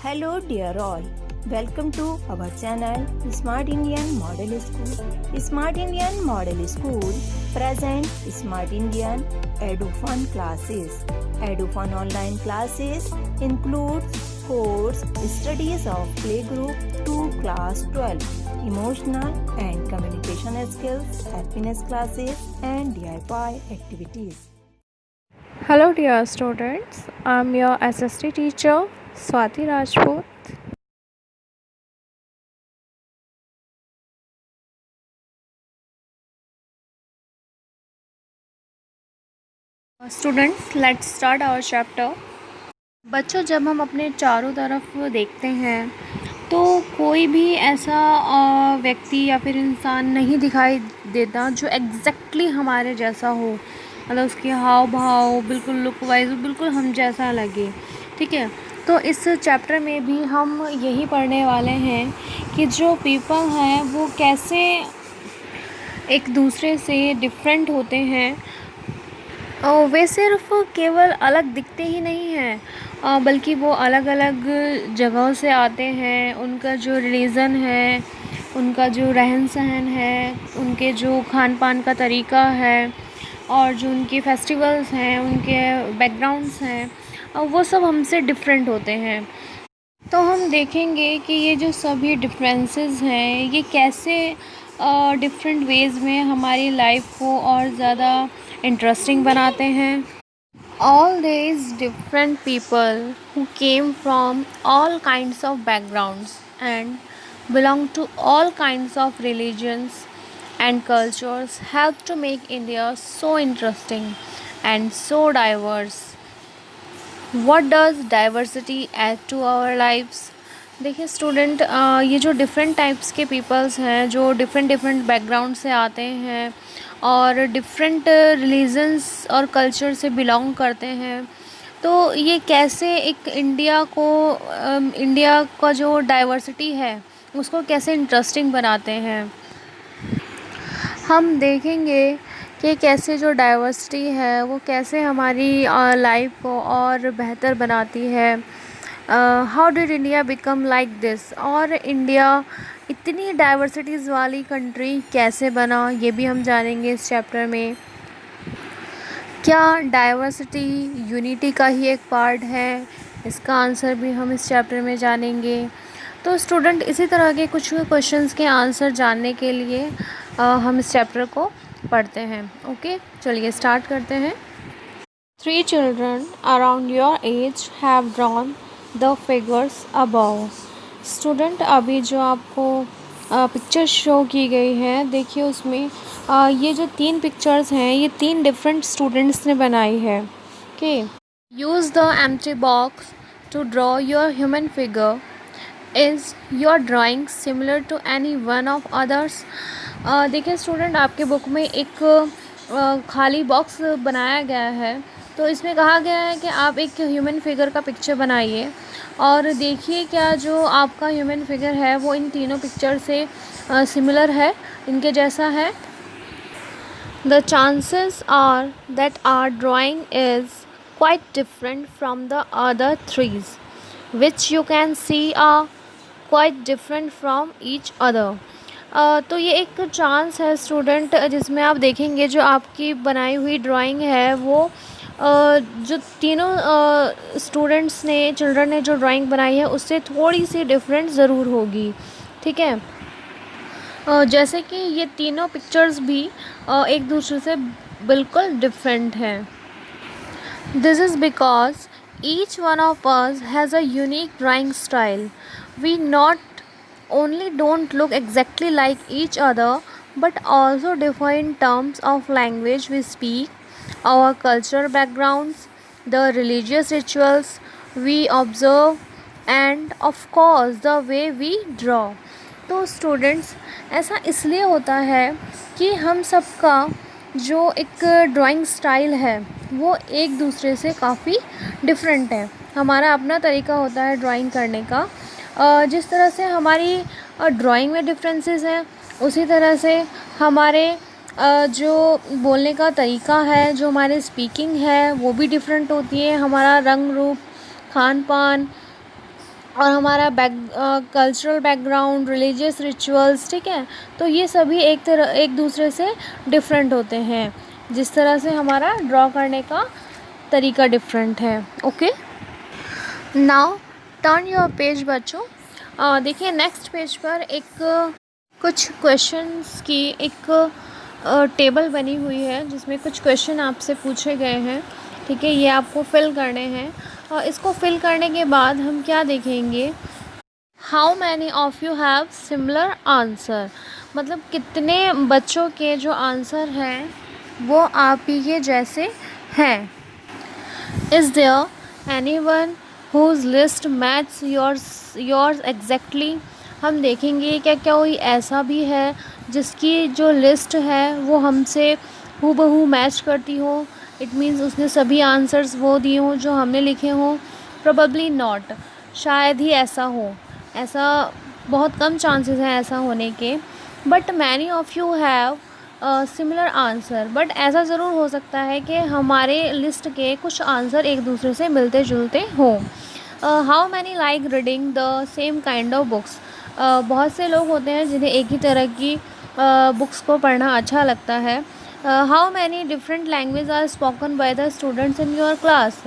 Hello dear all, welcome to our channel Smart Indian Model School. Smart Indian Model School present Smart Indian EduFun classes. EduFun online classes includes course studies of playgroup to class 12, emotional and communication skills, happiness classes and DIY activities. Hello dear students, I am your SST teacher Swati Rajput. Students, let's start our chapter. बच्चों, जब हम अपने चारों तरफ देखते हैं तो कोई भी ऐसा व्यक्ति या फिर इंसान नहीं दिखाई देता जो एग्जैक्टली हमारे जैसा हो, मतलब उसके हाव भाव बिल्कुल लुक वाइज बिल्कुल हम जैसा लगे। ठीक है, तो इस चैप्टर में भी हम यही पढ़ने वाले हैं कि जो पीपल हैं वो कैसे एक दूसरे से डिफरेंट होते हैं। वे सिर्फ केवल अलग दिखते ही नहीं हैं, बल्कि वो अलग अलग जगहों से आते हैं। उनका जो रिलीजन है, उनका जो रहन सहन है, उनके जो खान पान का तरीका है और जो उनके फेस्टिवल्स हैं, उनके बैकग्राउंड्स हैं, वो सब हमसे डिफरेंट होते हैं। तो हम देखेंगे कि ये जो सभी डिफरेंसेस हैं ये कैसे डिफरेंट वेज़ में हमारी लाइफ को और ज़्यादा इंटरेस्टिंग बनाते हैं। All these different people who came from all kinds of backgrounds and belong to all kinds of religions and cultures help to make India so interesting and so diverse. What does diversity add to our lives? देखिए student, ये जो different types के peoples हैं जो different background से आते हैं और डिफरेंट रिलीजन्स और कल्चर से बिलोंग करते हैं, तो ये कैसे एक इंडिया का जो डाइवर्सिटी है उसको कैसे इंटरेस्टिंग बनाते हैं। हम देखेंगे कि कैसे जो डाइवर्सिटी है वो कैसे हमारी लाइफ को और बेहतर बनाती है। How did India become like this, और इंडिया इतनी डाइवर्सिटीज़ वाली कंट्री कैसे बना, ये भी हम जानेंगे इस चैप्टर में। क्या डाइवर्सिटी यूनिटी का ही एक पार्ट है, इसका आंसर भी हम इस चैप्टर में जानेंगे। तो स्टूडेंट, इसी तरह के कुछ क्वेश्चंस के आंसर जानने के लिए हम इस चैप्टर को पढ़ते हैं। ओके, चलिए स्टार्ट करते हैं। 3 children around your age have drawn the figures above. Student, अभी जो आपको पिक्चर शो की गई है, देखिए उसमें ये जो 3 पिक्चर्स हैं ये 3 डिफरेंट स्टूडेंट्स ने बनाई है। Okay, use the empty box to draw your human figure. Is your drawing similar to any one of others. देखिए स्टूडेंट, आपके बुक में एक खाली बॉक्स बनाया गया है, तो इसमें कहा गया है कि आप एक ह्यूमन फिगर का पिक्चर बनाइए और देखिए क्या जो आपका ह्यूमन फिगर है वो इन तीनों पिक्चर से सिमिलर है, इनके जैसा है। The chances are that our drawing is quite different from the other threes which you can see are quite different from each other. तो ये एक चांस है स्टूडेंट जिसमें आप देखेंगे जो आपकी बनाई हुई ड्राइंग है वो जो तीनों स्टूडेंट्स ने चिल्ड्रन ने जो ड्राइंग बनाई है उससे थोड़ी सी डिफरेंट ज़रूर होगी। ठीक है, जैसे कि ये तीनों पिक्चर्स भी एक दूसरे से बिल्कुल डिफरेंट हैं। This is because each one of us has a unique drawing style. We not only don't look exactly like each other but also differ in terms of language we speak, our cultural backgrounds, the religious rituals we observe and of course the way we draw. तो students, ऐसा इसलिए होता है कि हम सबका जो एक ड्राइंग स्टाइल है वो एक दूसरे से काफ़ी डिफरेंट है। हमारा अपना तरीका होता है ड्राइंग करने का। जिस तरह से हमारी ड्राइंग में डिफरेंसेस हैं उसी तरह से हमारे जो बोलने का तरीका है, जो हमारे स्पीकिंग है वो भी डिफरेंट होती है। हमारा रंग रूप, खान पान और हमारा कल्चरल बैकग्राउंड, रिलीजियस रिचुअल्स, ठीक है। तो ये सभी एक दूसरे से डिफरेंट होते हैं, जिस तरह से हमारा ड्रॉ करने का तरीका डिफरेंट है। Okay, now turn your page बच्चों। देखिए नेक्स्ट पेज पर कुछ क्वेश्चंस की एक टेबल बनी हुई है, जिसमें कुछ क्वेश्चन आपसे पूछे गए हैं, ठीक है। ये आपको फिल करने हैं, और इसको फिल करने के बाद हम क्या देखेंगे, how many of you have similar answer, मतलब कितने बच्चों के जो आंसर हैं वो आप ही के जैसे हैं। Is there any one whose list match yours exactly, हम देखेंगे क्या कोई ऐसा भी है जिसकी जो लिस्ट है वो हमसे हूबहू मैच करती हो। इट मीन्स उसने सभी आंसर्स वो दिए हों जो हमने लिखे हों। प्रोबेबली नॉट, शायद ही ऐसा हो, ऐसा बहुत कम चांसेस हैं ऐसा होने के। But many of you have similar answer, but ऐसा ज़रूर हो सकता है कि हमारे लिस्ट के कुछ आंसर एक दूसरे से मिलते जुलते हों। How many like reading the same kind of books, बहुत से लोग होते हैं जिन्हें एक ही तरह की बुक्स को पढ़ना अच्छा लगता है। How many different language are spoken by the students in your class,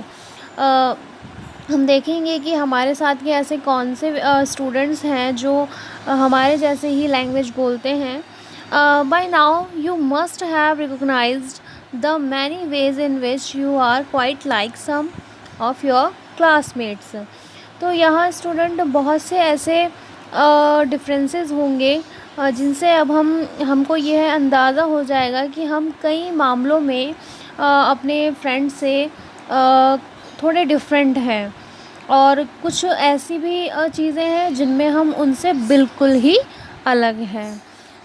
हम देखेंगे कि हमारे साथ के ऐसे कौन से स्टूडेंट्स हैं जो हमारे जैसे ही लैंग्वेज बोलते हैं। By now you must have recognised the many ways in which you are quite like some of your classmates, तो यहाँ स्टूडेंट बहुत से ऐसे डिफरेंसेस होंगे जिनसे अब हमको यह अंदाज़ा हो जाएगा कि हम कई मामलों में अपने फ्रेंड से थोड़े डिफरेंट हैं, और कुछ ऐसी भी चीज़ें हैं जिनमें हम उनसे बिल्कुल ही अलग हैं।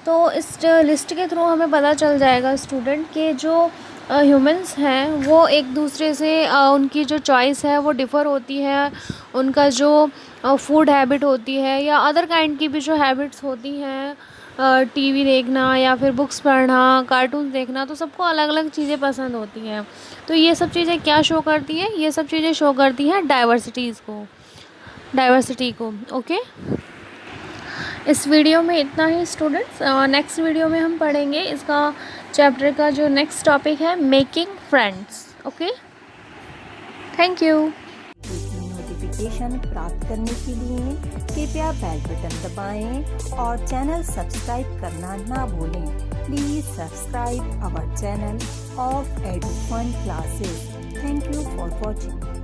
तो इस लिस्ट के थ्रू हमें पता चल जाएगा स्टूडेंट के जो ह्यूमंस हैं वो एक दूसरे से उनकी जो चॉइस है वो डिफ़र होती है, उनका जो फूड हैबिट होती है या अदर काइंड की भी जो हैबिट्स होती हैं, टीवी देखना या फिर बुक्स पढ़ना, कार्टून देखना, तो सबको अलग अलग चीज़ें पसंद होती हैं। तो ये सब चीज़ें क्या शो करती हैं, ये सब चीज़ें शो करती हैं डाइवर्सिटी को। ओके, इस वीडियो में इतना ही स्टूडेंट्स। नेक्स्ट वीडियो में हम पढ़ेंगे इसका चैप्टर का जो नेक्स्ट टॉपिक है, making friends. Okay, thank you. Notification प्राप्त करने के लिए कृपया बेल बटन दबाएं और चैनल सब्सक्राइब करना ना भूलें। Please subscribe our channel of Edufun classes. Thank you for watching.